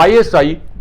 ISI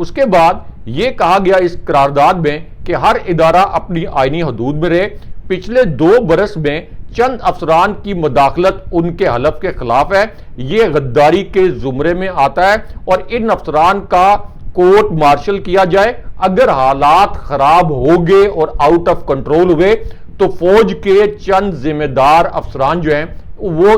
اس کے بعد یہ کہا گیا اس قرارداد میں کہ ہر ادارہ اپنی آئینی حدود میں رہے۔ پچھلے 2 برس میں چند افسران کی مداخلت ان کے حلف کے خلاف ہے، یہ غداری کے زمرے میں آتا ہے، اور ان افسران کا کورٹ مارشل کیا جائے۔ اگر حالات خراب ہو گئے اور آؤٹ آف کنٹرول ہوئے تو فوج کے چند ذمہ دار افسران جو ہیں وہ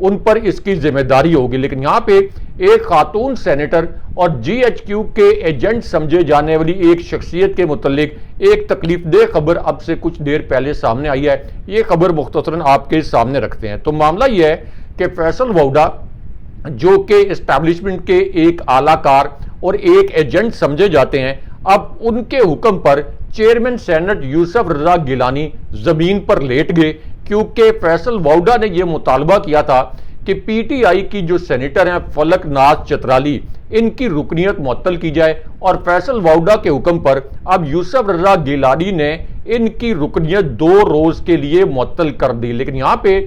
ان پر اس کی ذمہ داری ہوگی۔ لیکن یہاں پہ ایک خاتون سینیٹر اور جی ایچ کیو کے ایجنٹ سمجھے جانے والی ایک شخصیت کے متعلق ایک تکلیف دہ خبر اب سے کچھ دیر پہلے سامنے آئی ہے۔ یہ خبر مختصراً آپ کے سامنے رکھتے ہیں۔ تو معاملہ یہ ہے کہ فیصل ووہڈا جو کہ اسٹیبلشمنٹ کے ایک اعلیٰ کار اور ایک ایجنٹ سمجھے جاتے ہیں، اب ان کے حکم پر چیئرمین سینٹ یوسف رضا گیلانی زمین پر لیٹ گئے، کیونکہ فیصل ووہڈا نے یہ مطالبہ کیا تھا کہ پی ٹی آئی کی جو سینیٹر ہیں فلک ناز چترالی، ان کی رکنیت معطل کی جائے، اور فیصل ووہڈا کے حکم پر اب یوسف رضا گیلانی نے ان کی رکنیت 2 روز کے لیے معطل کر دی۔ لیکن یہاں پہ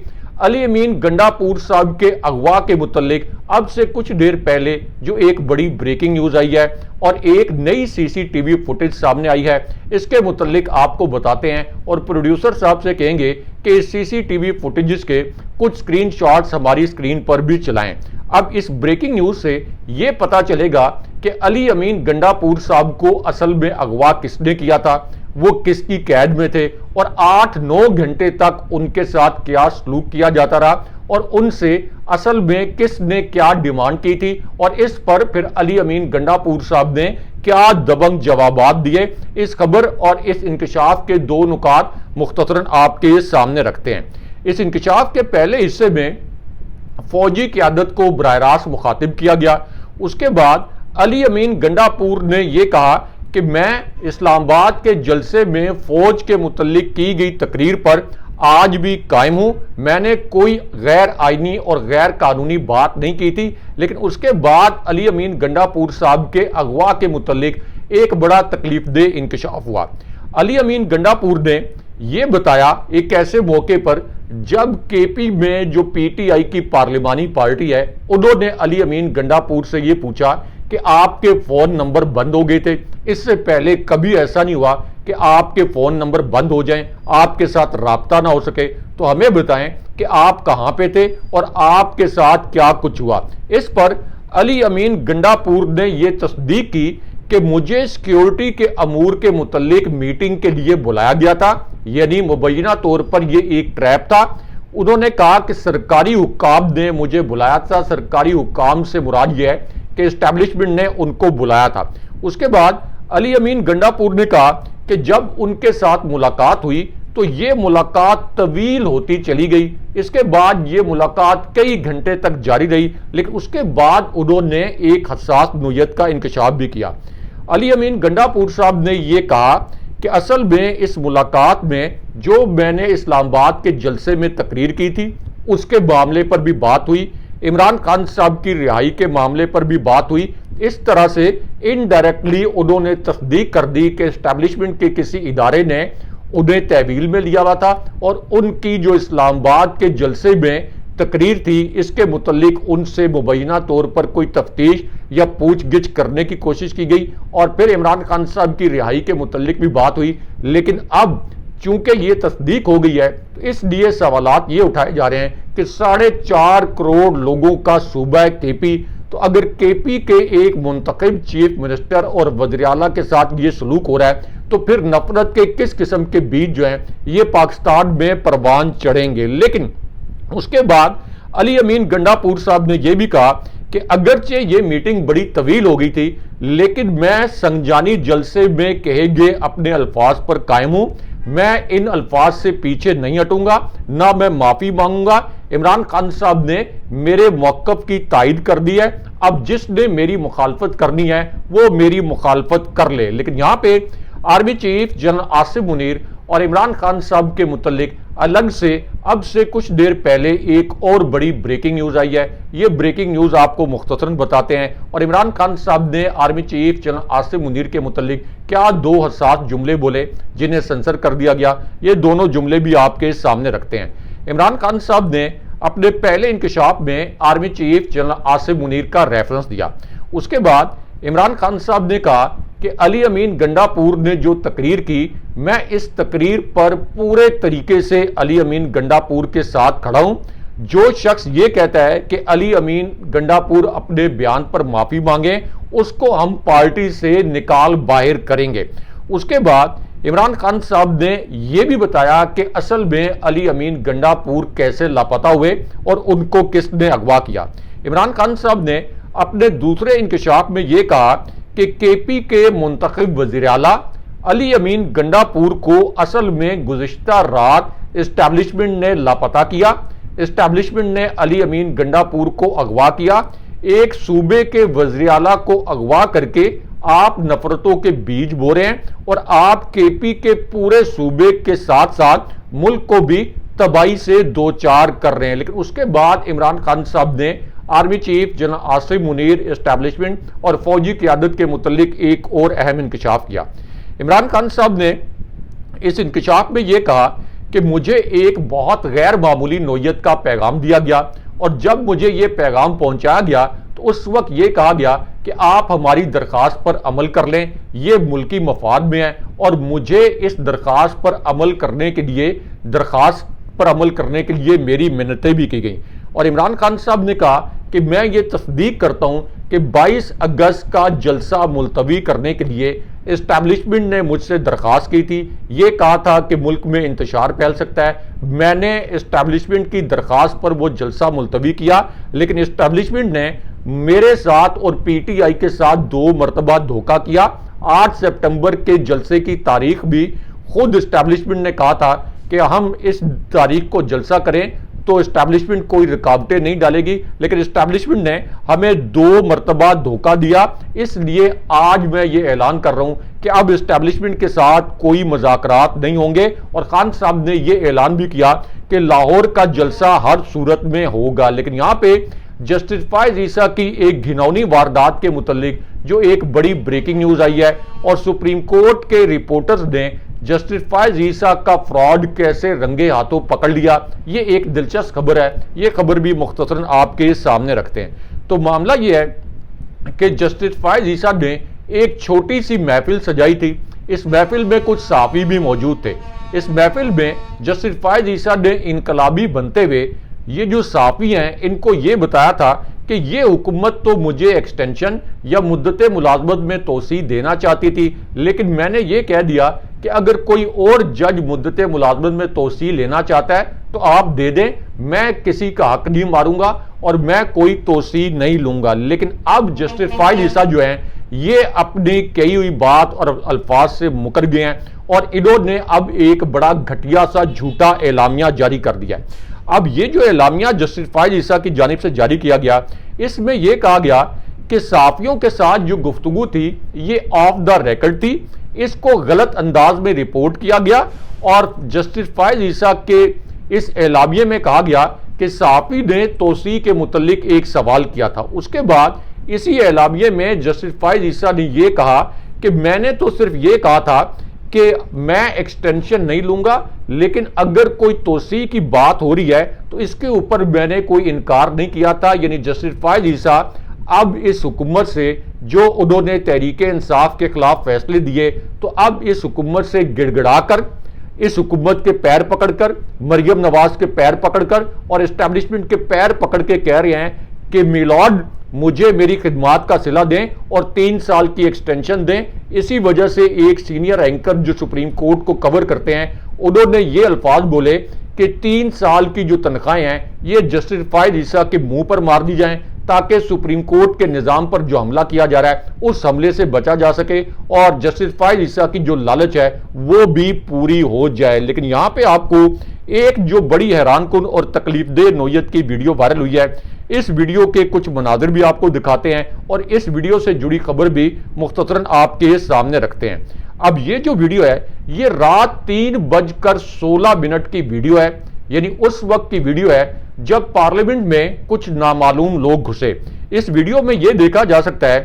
علی امین گنڈا پور صاحب کے اغوا کے متعلق اب سے کچھ دیر پہلے جو ایک بڑی بریکنگ نیوز آئی ہے اور ایک نئی سی سی ٹی وی فوٹیج سامنے آئی ہے، اس کے متعلق آپ کو بتاتے ہیں اور پروڈیوسر صاحب سے کہیں گے کہ اس سی سی ٹی وی فوٹیجز کے کچھ سکرین شاٹس ہماری سکرین پر بھی چلائیں۔ اب اس بریکنگ نیوز سے یہ پتا چلے گا کہ علی امین گنڈا پور صاحب کو اصل میں اغوا کس نے کیا تھا، وہ کس کی قید میں تھے، اور 8-9 گھنٹے تک ان کے ساتھ کیا سلوک کیا جاتا رہا، اور ان سے اصل میں کس نے کیا ڈیمانڈ کی تھی، اور اس پر پھر علی امین گنڈا پور صاحب نے کیا دبنگ جوابات دیے۔ اس خبر اور اس انکشاف کے 2 نکات مختصراً آپ کے سامنے رکھتے ہیں۔ اس انکشاف کے پہلے حصے میں فوجی قیادت کو براہ راست مخاطب کیا گیا۔ اس کے بعد علی امین گنڈا پور نے یہ کہا کہ میں اسلام آباد کے جلسے میں فوج کے متعلق کی گئی تقریر پر آج بھی قائم ہوں، میں نے کوئی غیر آئینی اور غیر قانونی بات نہیں کی تھی۔ لیکن اس کے بعد علی امین گنڈا پور صاحب کے اغوا کے متعلق ایک بڑا تکلیف دہ انکشاف ہوا۔ علی امین گنڈا پور نے یہ بتایا ایک ایسے موقع پر جب کے پی میں جو پی ٹی آئی کی پارلیمانی پارٹی ہے، انہوں نے علی امین گنڈا پور سے یہ پوچھا کہ آپ کے فون نمبر بند ہو گئے تھے، اس سے پہلے کبھی ایسا نہیں ہوا کہ آپ کے فون نمبر بند ہو جائیں، آپ کے ساتھ رابطہ نہ ہو سکے، تو ہمیں بتائیں کہ آپ کہاں پہ تھے اور آپ کے ساتھ کیا کچھ ہوا۔ اس پر علی امین گنڈا پور نے یہ تصدیق کی کہ مجھے سیکیورٹی کے امور کے متعلق میٹنگ کے لیے بلایا گیا تھا، یعنی مبینہ طور پر یہ ایک ٹریپ تھا۔ انہوں نے کہا کہ سرکاری حکام نے مجھے بلایا تھا، سرکاری حکام سے مراد یہ ہے کہ اسٹیبلشمنٹ نے ان کو بلایا تھا۔ اس کے بعد علی امین گنڈا پور نے کہا کہ جب ان کے ساتھ ملاقات ہوئی تو یہ ملاقات طویل ہوتی چلی گئی، اس کے بعد یہ ملاقات کئی گھنٹے تک جاری رہی، لیکن اس کے بعد انہوں نے ایک حساس نوعیت کا انکشاف بھی کیا۔ علی امین گنڈا پور صاحب نے یہ کہا کہ اصل میں اس ملاقات میں جو میں نے اسلام آباد کے جلسے میں تقریر کی تھی اس کے معاملے پر بھی بات ہوئی، عمران خان صاحب کی رہائی کے معاملے پر بھی بات ہوئی۔ اس طرح سے انڈائریکٹلی انہوں نے تصدیق کر دی کہ اسٹیبلشمنٹ کے کسی ادارے نے انہیں تحویل میں لیا ہوا تھا، اور ان کی جو اسلام آباد کے جلسے میں تقریر تھی اس کے متعلق ان سے مبینہ طور پر کوئی تفتیش یا پوچھ گچھ کرنے کی کوشش کی گئی، اور پھر عمران خان صاحب کی رہائی کے متعلق بھی بات ہوئی۔ لیکن اب چونکہ یہ تصدیق ہو گئی ہے تو اس لیے سوالات یہ اٹھائے جا رہے ہیں کہ 4.5 کروڑ لوگوں کا صوبہ ہے کے پی، تو اگر کے پی کے ایک منتخب چیف منسٹر اور وزیر اعلیٰ کے ساتھ یہ سلوک ہو رہا ہے تو پھر نفرت کے کس قسم کے بیج جو ہیں یہ پاکستان میں پروان چڑھیں گے۔ لیکن اس کے بعد علی امین گنڈا پور صاحب نے یہ بھی کہا کہ اگرچہ یہ میٹنگ بڑی طویل ہو گئی تھی لیکن میں سنجانی جلسے میں کہے گئے اپنے الفاظ پر قائم ہوں، میں ان الفاظ سے پیچھے نہیں ہٹوں گا، نہ میں معافی مانگوں گا۔ عمران خان صاحب نے میرے موقف کی تائید کر دی ہے، اب جس نے میری مخالفت کرنی ہے وہ میری مخالفت کر لے۔ لیکن یہاں پہ army chief general Asim Munir اور عمران خان صاحب کے متعلق الگ سے اب سے کچھ دیر پہلے ایک اور بڑی بریکنگ نیوز آئی ہے۔ یہ بریکنگ نیوز آپ کو مختصراً بتاتے ہیں، اور عمران خان صاحب نے army chief general Asim Munir کے متعلق کیا 2 حساس جملے بولے جنہیں سنسر کر دیا گیا، یہ دونوں جملے بھی آپ کے سامنے رکھتے ہیں۔ عمران خان صاحب نے اپنے پہلے انکشاف میں army chief general Asim Munir کا ریفرنس دیا، اس کے بعد عمران خان صاحب نے کہا کہ علی امین گنڈاپور نے جو تقریر کی، میں اس تقریر پر پورے طریقے سے علی امین گنڈاپور کے ساتھ کھڑا ہوں۔ جو شخص یہ کہتا ہے کہ علی امین گنڈاپور اپنے بیان پر معافی مانگیں، اس کو ہم پارٹی سے نکال باہر کریں گے۔ اس کے بعد عمران خان صاحب نے یہ بھی بتایا کہ اصل میں علی امین گنڈاپور کیسے لاپتہ ہوئے اور ان کو کس نے اغوا کیا۔ عمران خان صاحب نے اپنے دوسرے انکشاف میں یہ کہا کہ کے پی کے منتخب وزیر اعلیٰ علی امین گنڈاپور کو اصل میں گزشتہ رات اسٹیبلشمنٹ نے لاپتہ کیا۔ اسٹیبلشمنٹ نے علی امین گنڈاپور کو اغوا کیا۔ ایک صوبے کے وزیر اعلیٰ کو اغوا کر کے آپ نفرتوں کے بیج بو رہے ہیں اور آپ کے پی کے پورے صوبے کے ساتھ ساتھ ملک کو بھی تباہی سے دوچار کر رہے ہیں۔ لیکن اس کے بعد عمران خان صاحب نے army chief general Asif Munir, establishment اور فوجی قیادت کے متعلق ایک اور اہم انکشاف کیا۔ عمران خان صاحب نے اس انکشاف میں یہ کہا کہ مجھے ایک بہت غیر معمولی نوعیت کا پیغام دیا گیا، اور جب مجھے یہ پیغام پہنچایا گیا تو اس وقت یہ کہا گیا کہ آپ ہماری درخواست پر عمل کر لیں، یہ ملکی مفاد میں ہے، اور مجھے اس درخواست پر عمل کرنے کے لیے میری منتیں بھی کی گئیں۔ اور عمران خان صاحب نے کہا کہ میں یہ تصدیق کرتا ہوں کہ 22 اگست کا جلسہ ملتوی کرنے کے لیے اسٹیبلشمنٹ نے مجھ سے درخواست کی تھی۔ یہ کہا تھا کہ ملک میں انتشار پھیل سکتا ہے۔ میں نے اسٹیبلشمنٹ کی درخواست پر وہ جلسہ ملتوی کیا، لیکن اسٹیبلشمنٹ نے میرے ساتھ اور پی ٹی آئی کے ساتھ 2 مرتبہ دھوکہ کیا۔ 8 سپٹمبر کے جلسے کی تاریخ بھی خود اسٹیبلشمنٹ نے کہا تھا کہ ہم اس تاریخ کو جلسہ کریں تو اسٹیبلشمنٹ کوئی رکاوٹیں نہیں ڈالے گی، لیکن اسٹیبلشمنٹ نے ہمیں 2 مرتبہ دھوکہ دیا۔ اس لیے آج میں یہ اعلان کر رہا ہوں کہ اب اسٹیبلشمنٹ کے ساتھ کوئی مذاکرات نہیں ہوں گے، اور خان صاحب نے یہ اعلان بھی کیا کہ لاہور کا جلسہ ہر صورت میں ہوگا۔ لیکن یہاں پہ جسٹس فائز عیسیٰ کی ایک گھناؤنی واردات کے متعلق جو ایک بڑی بریکنگ نیوز آئی ہے، اور سپریم کورٹ کے رپورٹرز نے جسٹس فائز عیسیٰ کا فراڈ کیسے رنگے ہاتھوں پکڑ لیا، یہ ایک دلچسپ خبر ہے۔ یہ خبر بھی مختصراً آپ کے سامنے رکھتے ہیں۔ تو معاملہ یہ ہے کہ جسٹس فائز عیسیٰ نے ایک چھوٹی سی محفل سجائی تھی۔ اس محفل میں کچھ صحافی بھی موجود تھے۔ اس محفل میں جسٹس فائز عیسیٰ نے انقلابی بنتے ہوئے یہ جو صحافی ہیں ان کو یہ بتایا تھا کہ یہ حکومت تو مجھے ایکسٹینشن یا مدت ملازمت میں توسیع دینا چاہتی تھی، لیکن میں نے یہ کہہ دیا کہ اگر کوئی اور جج مدت ملازمت میں توسیع لینا چاہتا ہے تو آپ دے دیں، میں کسی کا حق نہیں ماروں گا اور میں کوئی توسیع نہیں لوں گا۔ لیکن اب جسٹس فائز عیسیٰ جو ہیں یہ اپنی کہی ہوئی بات اور الفاظ سے مکر گئے ہیں، اور انہوں نے اب ایک بڑا گھٹیا سا جھوٹا اعلامیہ جاری کر دیا ہے۔ اب یہ جو اعلامیہ جسٹس فائز عیسیٰ کی جانب سے جاری کیا گیا، اس میں یہ کہا گیا کہ صحافیوں کے ساتھ جو گفتگو تھی یہ آف دا ریکارڈ تھی، اس کو غلط انداز میں رپورٹ کیا گیا، اور جسٹس فائز عیسیٰ کے اس اعلامیے میں کہا گیا کہ صحافی نے توسیع کے متعلق ایک سوال کیا تھا۔ اس کے بعد اسی اعلامیے میں جسٹس فائز عیسیٰ نے یہ کہا کہ میں نے تو صرف یہ کہا تھا کہ میں ایکسٹینشن نہیں لوں گا، لیکن اگر کوئی توسیع کی بات ہو رہی ہے تو اس کے اوپر میں نے کوئی انکار نہیں کیا تھا۔ یعنی جسٹس فائز عیسیٰ اب اس حکومت سے جو انہوں نے تحریک انصاف کے خلاف فیصلے دیے، تو اب اس حکومت سے گڑ گڑا کر، اس حکومت کے پیر پکڑ کر، مریم نواز کے پیر پکڑ کر اور اسٹیبلشمنٹ کے پیر پکڑ کے کہہ رہے ہیں کہ میلارڈ مجھے میری خدمات کا صلہ دیں اور 3 سال کی ایکسٹینشن دیں۔ اسی وجہ سے ایک سینئر اینکر جو سپریم کورٹ کو کور کرتے ہیں، انہوں نے یہ الفاظ بولے کہ 3 سال کی جو تنخواہیں ہیں یہ جسٹس فائز عیسیٰ کے منہ پر مار دی جائیں، تاکہ سپریم کورٹ کے نظام پر جو حملہ کیا جا رہا ہے اس حملے سے بچا جا سکے اور جسٹس فائز عیسیٰ کی جو لالچ ہے وہ بھی پوری ہو جائے۔ لیکن یہاں پہ آپ کو ایک جو بڑی حیران کن اور تکلیف دہ نوعیت کی ویڈیو وائرل ہوئی ہے، اس ویڈیو کے کچھ مناظر بھی آپ کو دکھاتے ہیں اور اس ویڈیو سے جڑی خبر بھی مختصراً آپ کے سامنے رکھتے ہیں۔ اب یہ جو ویڈیو ہے یہ رات 3:16 کی ویڈیو ہے، یعنی اس وقت کی ویڈیو ہے جب پارلیمنٹ میں کچھ نامعلوم لوگ گھسے۔ اس ویڈیو میں یہ دیکھا جا سکتا ہے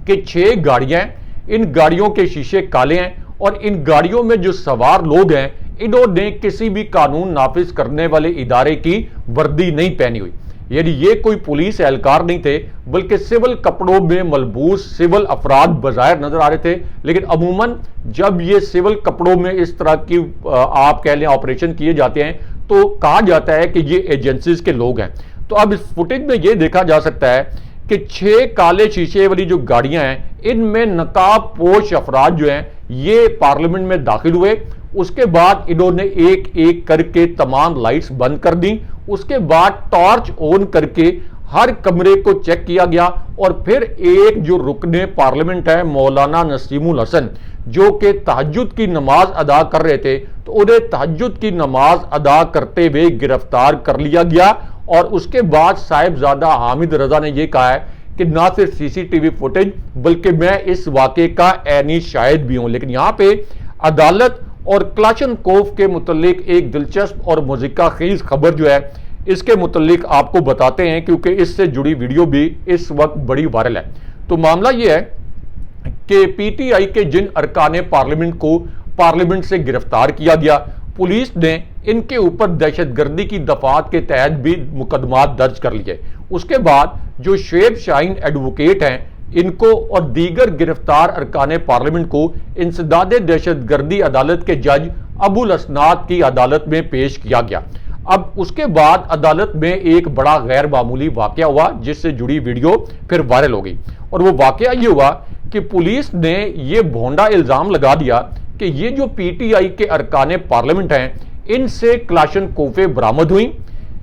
کہ 6 گاڑیاں ہیں، ان گاڑیوں کے شیشے کالے ہیں اور ان گاڑیوں میں جو سوار لوگ ہیں انہوں نے کسی بھی قانون نافذ کرنے والے ادارے کی وردی نہیں پہنی ہوئی۔ یعنی یہ کوئی پولیس اہلکار نہیں تھے بلکہ سول کپڑوں میں ملبوس سول افراد بظاہر نظر آ رہے تھے، لیکن عموماً جب یہ سول کپڑوں میں اس طرح کی آپ کہہ لیں آپریشن کیے جاتے ہیں تو کہا جاتا ہے کہ یہ ایجنسیز کے لوگ ہیں۔ تو اب اس فوٹیج میں یہ دیکھا جا سکتا ہے کہ 6 کالے شیشے والی جو گاڑیاں ہیں ان میں نقاب پوش افراد جو ہیں یہ پارلیمنٹ میں داخل ہوئے، اس کے بعد انہوں نے ایک ایک کر کے تمام لائٹس بند کر دیں، اس کے بعد ٹارچ آن کر کے ہر کمرے کو چیک کیا گیا، اور پھر ایک جو رکن پارلیمنٹ ہے مولانا نسیم الحسن جو کہ تہجد کی نماز ادا کر رہے تھے، تو انہیں تہجد کی نماز ادا کرتے ہوئے گرفتار کر لیا گیا۔ اور اس کے بعد صاحبزادہ حامد رضا نے یہ کہا ہے کہ نہ صرف سی سی ٹی وی فوٹیج بلکہ میں اس واقعے کا عینی شاہد بھی ہوں۔ لیکن یہاں پہ عدالت اور کلاشنکوف کے متعلق ایک دلچسپ اور مضحکہ خیز خبر جو ہے اس کے متعلق آپ کو بتاتے ہیں، کیونکہ اس سے جڑی ویڈیو بھی اس وقت بڑی وائرل ہے۔ تو معاملہ یہ ہے کہ پی ٹی آئی کے جن ارکان پارلیمنٹ کو پارلیمنٹ سے گرفتار کیا گیا، پولیس نے ان کے اوپر دہشت گردی کی دفعات کے تحت بھی مقدمات درج کر لیے۔ اس کے بعد جو شعیب شاہین ایڈوکیٹ ہیں ان کو اور دیگر گرفتار ارکان پارلیمنٹ کو انسداد دہشت گردی عدالت کے جج ابو الاسناد کی عدالت میں پیش کیا گیا۔ اب اس کے بعد عدالت میں ایک بڑا غیر معمولی واقعہ ہوا جس سے جڑی ویڈیو پھر وائرل ہو گئی، اور وہ واقعہ یہ ہوا کہ پولیس نے یہ بھونڈا الزام لگا دیا کہ یہ جو پی ٹی آئی کے ارکان پارلیمنٹ ہیں ان سے کلاشنکوفیں برآمد ہوئیں،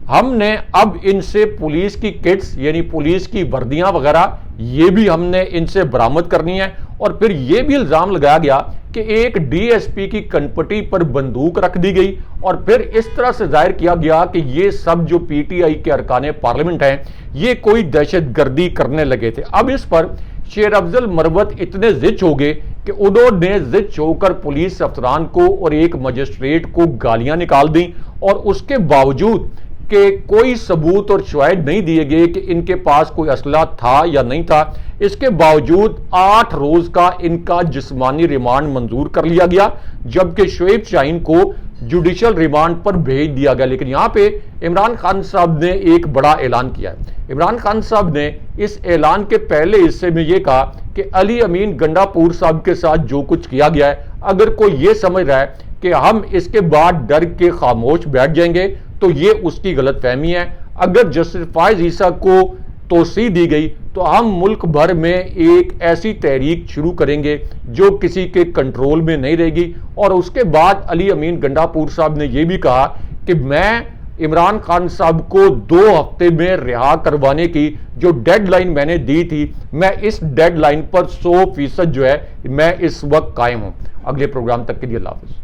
ہم نے اب ان سے پولیس کی کٹس یعنی پولیس کی وردیاں وغیرہ یہ بھی ہم نے ان سے برآمد کرنی ہے، اور پھر یہ بھی الزام لگایا گیا کہ ایک ڈی ایس پی کی کنپٹی پر بندوق رکھ دی گئی، اور پھر اس طرح سے ظاہر کیا گیا کہ یہ سب جو پی ٹی آئی کے ارکان پارلیمنٹ ہیں یہ کوئی دہشت گردی کرنے لگے تھے۔ اب اس پر شیر افضل مروت اتنے زچ ہو گئے کہ انہوں نے زچ ہو کر پولیس افسران کو اور ایک مجسٹریٹ کو گالیاں نکال دیں، اور اس کے باوجود کہ کوئی ثبوت اور شواہد نہیں دیے گئے کہ ان کے پاس کوئی اسلحہ تھا یا نہیں تھا، اس کے باوجود 8 روز کا ان کا جسمانی ریمانڈ منظور کر لیا گیا، جبکہ شعیب شاہین کو جوڈیشل ریمانڈ پر بھیج دیا گیا۔ لیکن یہاں پہ عمران خان صاحب نے ایک بڑا اعلان کیا ہے۔ عمران خان صاحب نے اس اعلان کے پہلے حصے میں یہ کہا کہ علی امین گنڈا پور صاحب کے ساتھ جو کچھ کیا گیا ہے، اگر کوئی یہ سمجھ رہا ہے کہ ہم اس کے بعد ڈر کے خاموش بیٹھ جائیں گے تو یہ اس کی غلط فہمی ہے۔ اگر جسٹس فائز عیسیٰ کو توسیع دی گئی تو ہم ملک بھر میں ایک ایسی تحریک شروع کریں گے جو کسی کے کنٹرول میں نہیں رہے گی۔ اور اس کے بعد علی امین گنڈا پور صاحب نے یہ بھی کہا کہ میں عمران خان صاحب کو 2 ہفتے میں رہا کروانے کی جو ڈیڈ لائن میں نے دی تھی، میں اس ڈیڈ لائن پر 100% جو ہے میں اس وقت قائم ہوں۔ اگلے پروگرام تک کے لیے اللہ حافظ۔